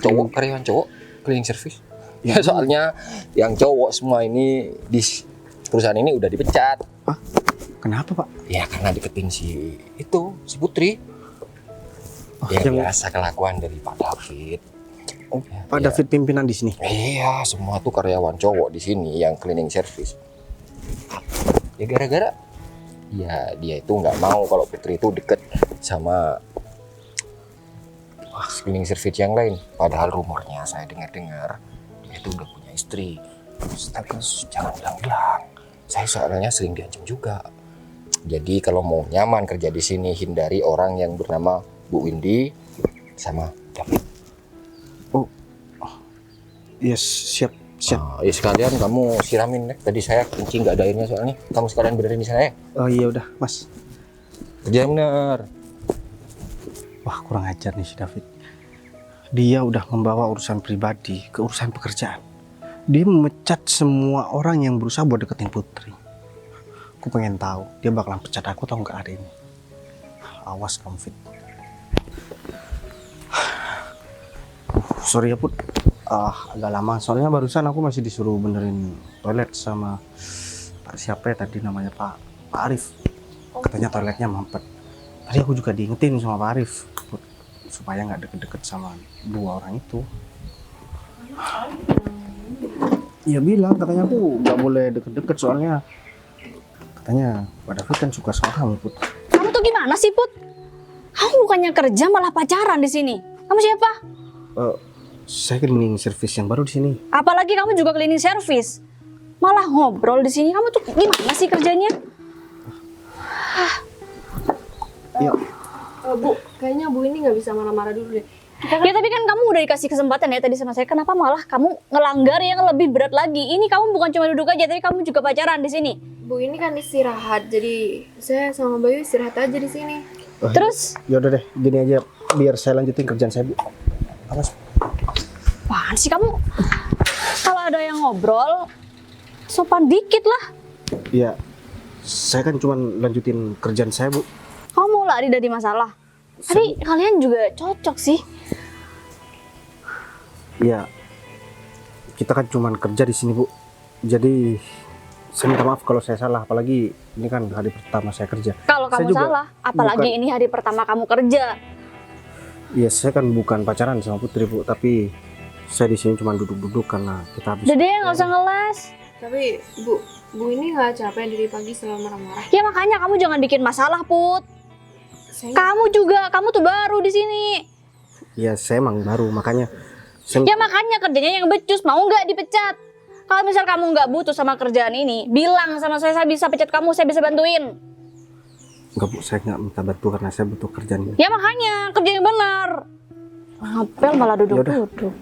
cowok, karyawan cowok cleaning service? Ya soalnya yang cowok semua ini di perusahaan ini udah dipecat. Kenapa Pak? Ya karena deketin si Putri. Oh, Ya yang biasa kelakuan dari Pak David. Ya, Pak David pimpinan di sini. Iya, semua tuh karyawan cowok di sini yang cleaning service. Ya gara-gara ya dia itu nggak mau kalau Putri itu deket sama cleaning service yang lain. Padahal rumornya saya dengar-dengar dia itu udah punya istri. Tapi jangan bilang-bilang. Saya soalnya sering diancam juga. Jadi kalau mau nyaman kerja di sini, hindari orang yang bernama Bu Windy sama David. Yes, siap. Ya sekalian kamu siramin deh. Tadi saya kencing nggak ada airnya soalnya. Kamu sekalian benerin di sana ya. Oh iya udah, Mas. Kerja bener. Wah, kurang ajar nih si David. Dia udah membawa urusan pribadi ke urusan pekerjaan. Dia memecat semua orang yang berusaha buat deketin Putri. Aku pengen tahu dia bakalan pecat aku atau enggak hari ini. Awas kamu, Fit. Sorry ya Put, agak lama. Soalnya barusan aku masih disuruh benerin toilet sama Pak siapa ya tadi namanya Pak Arif. Katanya toiletnya mampet. Tadi aku juga diingetin sama Pak Arif Put, supaya nggak deket-deket sama dua orang itu. Iya bilang katanya aku nggak boleh deket-deket soalnya katanya Pak David kan suka sama kamu Put. Kamu tuh gimana sih, Put? Kamu bukannya kerja malah pacaran di sini. Kamu siapa? Saya cleaning service yang baru di sini. Apalagi kamu juga cleaning service. Malah ngobrol di sini. Kamu tuh gimana sih kerjanya? Ya, Bu, kayaknya Bu ini nggak bisa marah-marah dulu deh. Ya tapi kan kamu udah dikasih kesempatan ya tadi sama saya. Kenapa malah kamu ngelanggar yang lebih berat lagi? Ini kamu bukan cuma duduk aja, tapi kamu juga pacaran di sini. Bu ini kan istirahat, jadi saya sama Bayu istirahat aja di sini. Terus, ya udah deh, gini aja biar saya lanjutin kerjaan saya Bu. Awas. apaan sih kamu? Kalau ada yang ngobrol, sopan dikit lah. Ya, Saya kan cuma lanjutin kerjaan saya, Bu. Kamu mau lari dari masalah? Tadi kalian juga cocok sih. Iya. Kita kan cuma kerja di sini, Bu. Jadi saya minta maaf kalau saya salah, apalagi ini kan hari pertama saya kerja. Kalau Saya kamu juga salah, apalagi bukan- ini hari pertama kamu kerja. Iya, saya kan bukan pacaran sama Putri, Bu, tapi saya di sini cuma duduk-duduk karena kita habis. Udah deh, nggak usah ngeles. Tapi Bu ini nggak capek dari pagi selalu marah-marah. Ya makanya kamu jangan bikin masalah, Put. Saya Kamu tuh baru di sini. Iya, saya emang baru, makanya saya Ya makanya kerjanya yang becus, mau nggak dipecat? Kalau misal kamu nggak butuh sama kerjaan ini, bilang sama saya bisa pecat kamu, saya bisa bantuin. enggak, Bu, saya nggak minta bantu karena saya butuh kerjaan ini. Ya makanya, kerja yang benar. Ngapel malah duduk-duduk.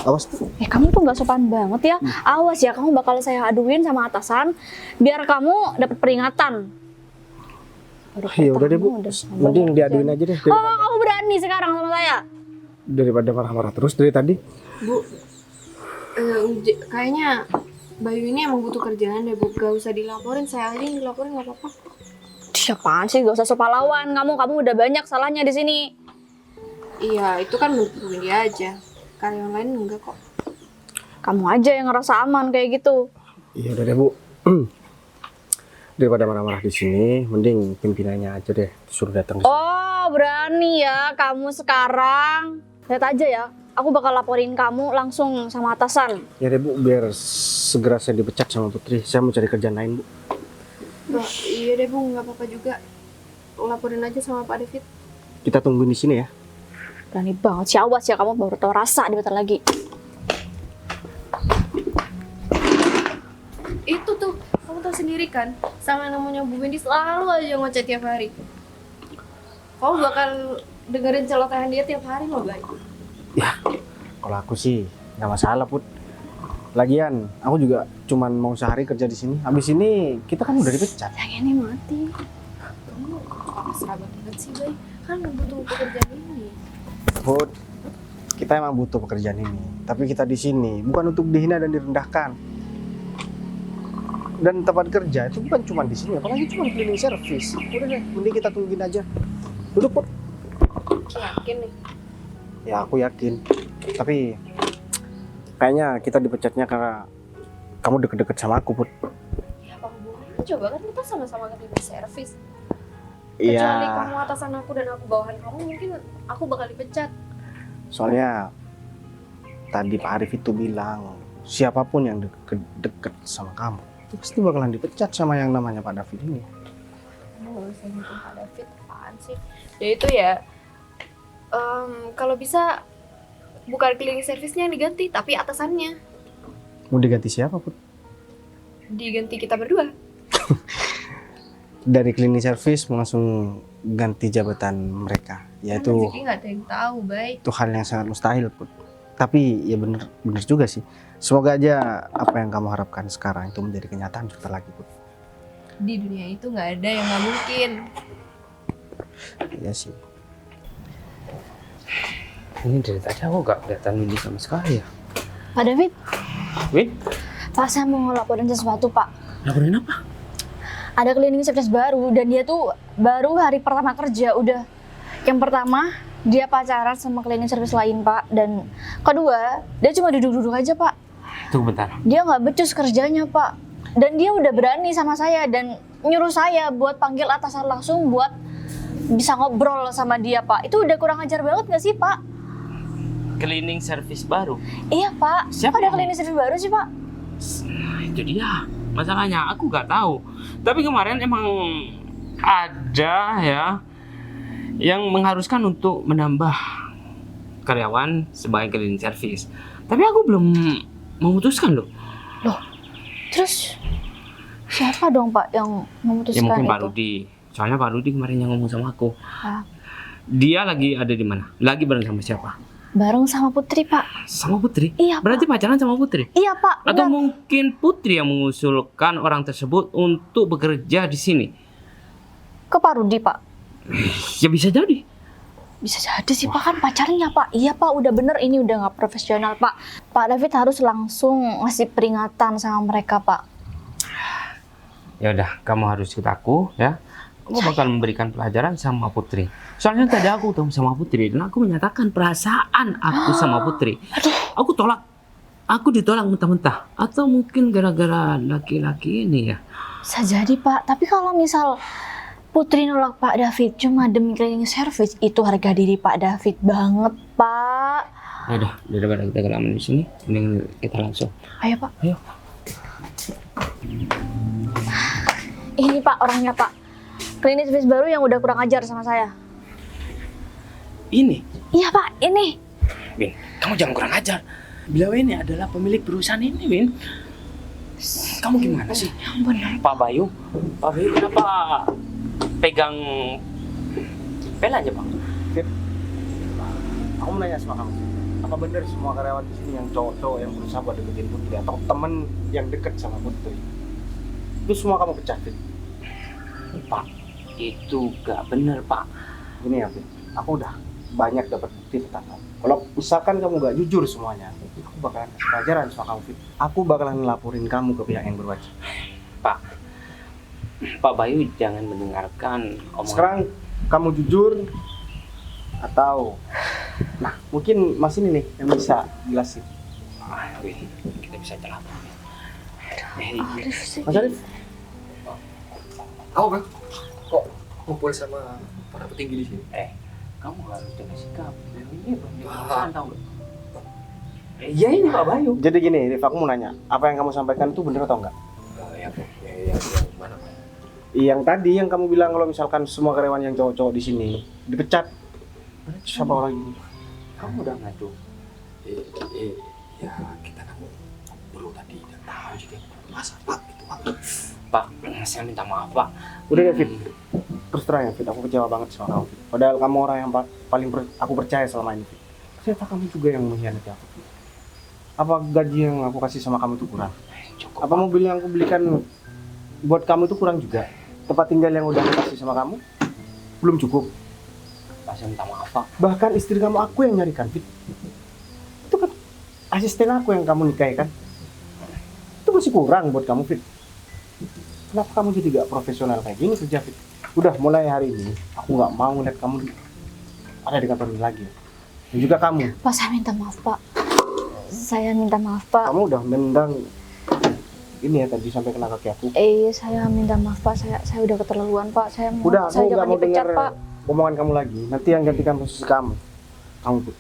Awas, Bu. Kamu tuh nggak sopan banget ya. Awas ya, kamu bakal saya aduin sama atasan, biar kamu dapat peringatan. Ya udah deh, Bu. Mending diaduin aja deh Oh, kamu berani sekarang sama saya? daripada marah-marah terus dari tadi. Bu, kayaknya Bayu ini emang butuh kerjaan deh, Bu. Gak usah dilaporin, saya aja yang dilaporin nggak apa-apa. Siapaan sih? Gak usah so pahlawan. Kamu udah banyak salahnya di sini. Iya, itu kan menurut dia aja. Karyawan lain enggak kok. Kamu aja yang ngerasa aman kayak gitu. Iya udah deh, Bu. Daripada marah-marah di sini, mending pimpinannya aja deh suruh datang. Oh, berani ya kamu sekarang. Lihat aja ya, aku bakal laporin kamu langsung sama atasan. Ya deh, Bu, biar segera saya dipecat sama Putri. Saya mau cari kerjaan lain, Bu. Nah, iya deh, Bu, nggak apa-apa juga. Laporin aja sama Pak David. Kita tungguin di sini ya. Berani banget sih, awas ya kamu baru tahu rasa bentar lagi. Itu tuh, kamu tahu sendiri kan, sama namanya Bu Wendy selalu aja ngoceh tiap hari. Kamu bakal dengerin celotehan dia tiap hari loh, Bay. Ya, kalau aku sih nggak masalah, Put. Lagian, aku juga cuman mau sehari kerja di sini. Habis ini kita kan udah dipecat. Yang ini mati. Kamu mesra banget sih, Bay. Kan butuh pekerjaan ini. Put, kita emang butuh pekerjaan ini. Tapi kita di sini bukan untuk dihina dan direndahkan. Dan tempat kerja itu bukan cuma di sini, apalagi cuma cleaning service. Udah deh, mending kita tungguin aja. Duduk, Put. Yakin nih? Ya aku yakin. Tapi kayaknya kita dipecatnya karena kamu deket-deket sama aku, Put. Ya apa hubungannya? Coba kan kita sama-sama kerja di servis. Kecuali Iya, kamu atasan aku dan aku bawahan kamu, mungkin aku bakal dipecat. soalnya tadi Pak Arif itu bilang siapapun yang deket sama kamu itu pasti bakalan dipecat sama yang namanya Pak David ini. Kamu gak usah ngomong Pak David, apaan sih? Ya itu ya, kalau bisa bukan cleaning service-nya yang diganti, tapi atasannya. Mau diganti siapa, Put? Diganti kita berdua. Dari cleaning service mau langsung ganti jabatan mereka, yaitu Kan rezeki nggak ada yang tahu, Bay. itu hal yang sangat mustahil, Put. Tapi ya bener juga sih. Semoga aja apa yang kamu harapkan sekarang itu menjadi kenyataan sebentar lagi, Put. Di dunia itu nggak ada yang nggak mungkin. Iya sih. Ini dari tadi aku gak kelihatan Windy sama sekali ya. Pak David, Win, Pak saya mau ngelaporin sesuatu, Pak. laporin apa? Ada cleaning service baru dan dia tuh baru hari pertama kerja udah. Yang pertama, dia pacaran sama cleaning service lain, Pak. Dan kedua, dia cuma duduk-duduk aja, Pak. Tunggu bentar. Dia nggak becus kerjanya, Pak. Dan dia udah berani sama saya dan nyuruh saya buat panggil atasan langsung buat bisa ngobrol sama dia, Pak. Itu udah kurang ajar banget nggak sih, Pak? Cleaning service baru. Iya, Pak. Siapa Kok ada kamu? cleaning service baru sih, Pak? Nah, itu dia. Masalahnya aku gak tahu. Tapi kemarin emang ada ya yang mengharuskan untuk menambah karyawan sebagai cleaning service. Tapi aku belum memutuskan loh. Terus siapa dong, Pak, yang Ya memutuskan mungkin itu? Pak Rudi. Soalnya Pak Rudi kemarin yang ngomong sama aku. Ah. Dia lagi ada di mana? Lagi bareng sama siapa? Bareng sama Putri, Pak. Sama Putri. Iya, Pak. Berarti pacaran sama Putri. Iya, Pak. Atau benar. mungkin Putri yang mengusulkan orang tersebut untuk bekerja di sini. Ke Pak Rudi, Pak. Ya bisa jadi. Bisa jadi sih, Pak, kan pacarnya, Pak. Iya, Pak, udah bener, ini udah nggak profesional, Pak. Pak David harus langsung ngasih peringatan sama mereka, Pak. Ya udah, kamu harus ikut aku ya. Kamu bakal memberikan pelajaran sama Putri. Soalnya tadi aku ketemu sama Putri dan aku menyatakan perasaan aku sama Putri. Aku tolak. Aku ditolak mentah-mentah. Atau mungkin gara-gara laki-laki ini ya. Bisa jadi Pak, tapi kalau misal Putri nolak Pak David cuma demi cleaning service, itu harga diri Pak David banget Pak. Ya udah, daripada kita kelamaan di sini, mending kita langsung. Ayo Pak. Ayo. Ini Pak orangnya Pak. Cleaning service baru yang udah kurang ajar sama saya. Ini, Iya Pak, ini. Win, kamu jangan kurang ajar. Beliau ini adalah pemilik perusahaan ini, Win. Kamu gimana sih? Yang benar. Pak Bayu kenapa pegang pel aja, Bang? Fit, aku mau nanya sama kamu. Apa benar semua karyawan di sini yang cowok-cowok yang berusaha buat deketin Putri atau temen yang deket sama Putri itu semua kamu pecat, Fit? Pak, itu gak bener, Pak. Gini ya, Fit, aku udah banyak dapat bukti tentang kamu. Kalau misalkan kamu gak jujur semuanya, aku bakalan kasih pelajaran sama kamu, Fit. Aku bakalan ngelaporin kamu ke pihak yang berwajib. Pak Bayu jangan mendengarkan omongan. Sekarang kamu jujur atau nah mungkin Mas ini nih yang bisa jelasin. Win, kita bisa celaka. Arif sih. Mas Arif, Tahu kan? Kok kumpul sama para petinggi di sini? Kamu harus jaga sikap. Beliau ini belum dikuasaan, tahu nggak? Iya ini Pak Bayu. jadi gini, Rif, aku mau nanya, apa yang kamu sampaikan itu benar atau enggak? Yang mana? Pak? Yang tadi yang kamu bilang kalau misalkan semua karyawan yang cowok-cowok di sini dipecat. Siapa orang ini? Kamu udah ngadu. Ya kita kan belum tadi dan tahu jadi masa Pak itu Pak. Pak, saya minta maaf, Pak. Udah ya, Fit. Terus terang ya, Fit, aku kecewa banget sama kamu, Fit. Padahal kamu orang yang paling aku percaya selama ini, Fit. Ternyata kamu juga yang mengkhianati aku, Fit. Apa gaji yang aku kasih sama kamu itu kurang? Cukup. Apa mobil yang aku belikan buat kamu itu kurang juga? Tempat tinggal yang udah aku kasih sama kamu belum cukup? Pak, saya minta maaf, Pak. Bahkan istri kamu aku yang nyarikan, Fit. Itu kan asisten aku yang kamu nikahi kan? Itu masih kurang buat kamu, Fit. Kenapa kamu jadi gak profesional kayak gini kerja, Fit? Udah mulai hari ini aku gak mau lihat kamu ada di kantor ini lagi. Dan juga kamu. Pak, saya minta maaf Pak. Saya minta maaf Pak. Kamu udah mendang ini ya tadi sampai kena kaki aku. Saya minta maaf Pak. Saya udah keterlaluan Pak. Saya mau Udah, saya aku gak jangan mau dipecat dengar Pak. omongan kamu lagi. Nanti yang gantikan posisi kamu, Fit.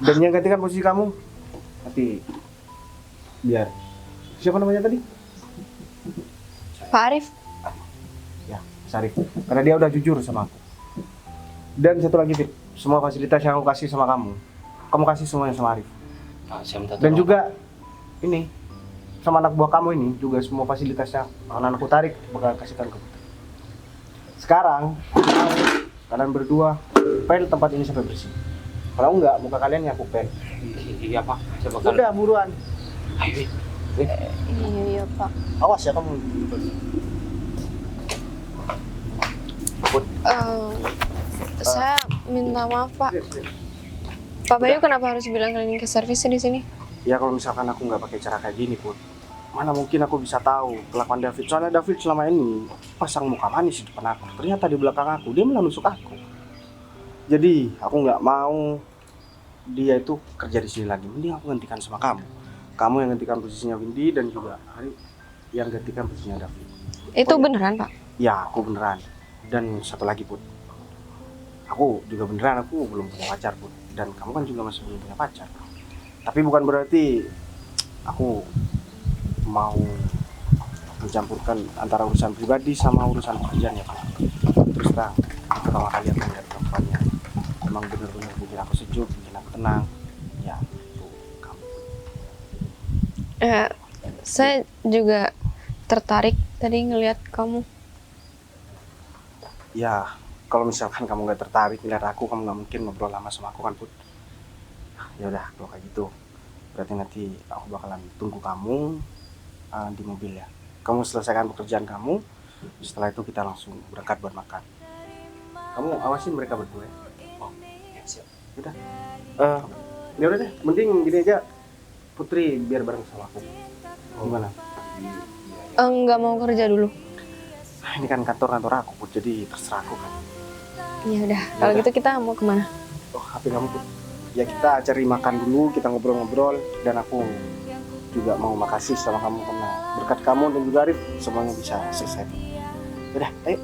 Dan yang gantikan posisi kamu, nanti biar siapa namanya tadi? Pak Arif, Ya, Mas Arif. Karena dia udah jujur sama aku. Dan satu lagi, Fit, semua fasilitas yang aku kasih sama kamu kasih semuanya sama Arif. Pak, saya minta Dan tolong. juga ini sama anak buah kamu ini juga semua fasilitasnya anak aku tarik bakal kasihkan ke Putri. Sekarang kalian berdua pel tempat ini sampai bersih. Kalau enggak, muka kalian yang aku pel. Iya, Pak. Saya bakal. Udah buruan. Ayo, Win. iya Pak. Awas ya kamu. Saya minta maaf Pak. Pak Bayu kenapa harus bilang cleaning service di sini? Ya kalau misalkan aku nggak pakai cara kayak gini, Put, mana mungkin aku bisa tahu kelakuan David. Soalnya David selama ini pasang muka manis di depan aku. Ternyata di belakang aku dia malah nusuk aku. Jadi aku nggak mau dia itu kerja di sini lagi. Mending aku gantikan sama kamu. Kamu yang gantikan posisinya Windy dan juga Ari yang gantikan posisinya David. Itu Oh, iya. beneran Pak? Ya aku beneran. Dan satu lagi, Put, aku juga beneran aku belum punya pacar, Put. Dan kamu kan juga masih belum punya pacar. Tapi bukan berarti aku mau mencampurkan antara urusan pribadi sama urusan pekerjaan ya, Pak. Terus terang, kalau kalian melihat perempuannya emang bener-bener bikin aku sejuk, bikin aku tenang, ya itu kamu. Saya juga tertarik tadi ngelihat kamu. Ya, kalau misalkan kamu nggak tertarik ngeliat aku, kamu nggak mungkin ngobrol lama sama aku kan, Put. Ya udah, kalau kayak gitu, berarti nanti aku bakalan tunggu kamu di mobil ya. Kamu selesaikan pekerjaan kamu, setelah itu kita langsung berangkat buat makan. Kamu awasin mereka berdua ya. Oh, ya siap. Udah. Ya udah deh, mending gini aja, Putri biar bareng sama aku. Gimana? Nggak mau kerja dulu. Ini kan kantor aku Put, jadi terserah aku kan. Ya udah, kalau udah. gitu kita mau kemana? Oh, HP kamu Put. Ya kita cari makan dulu, kita ngobrol-ngobrol, dan aku juga mau makasih sama kamu karena berkat kamu dan juga Arif semuanya bisa selesai. Udah, ayo.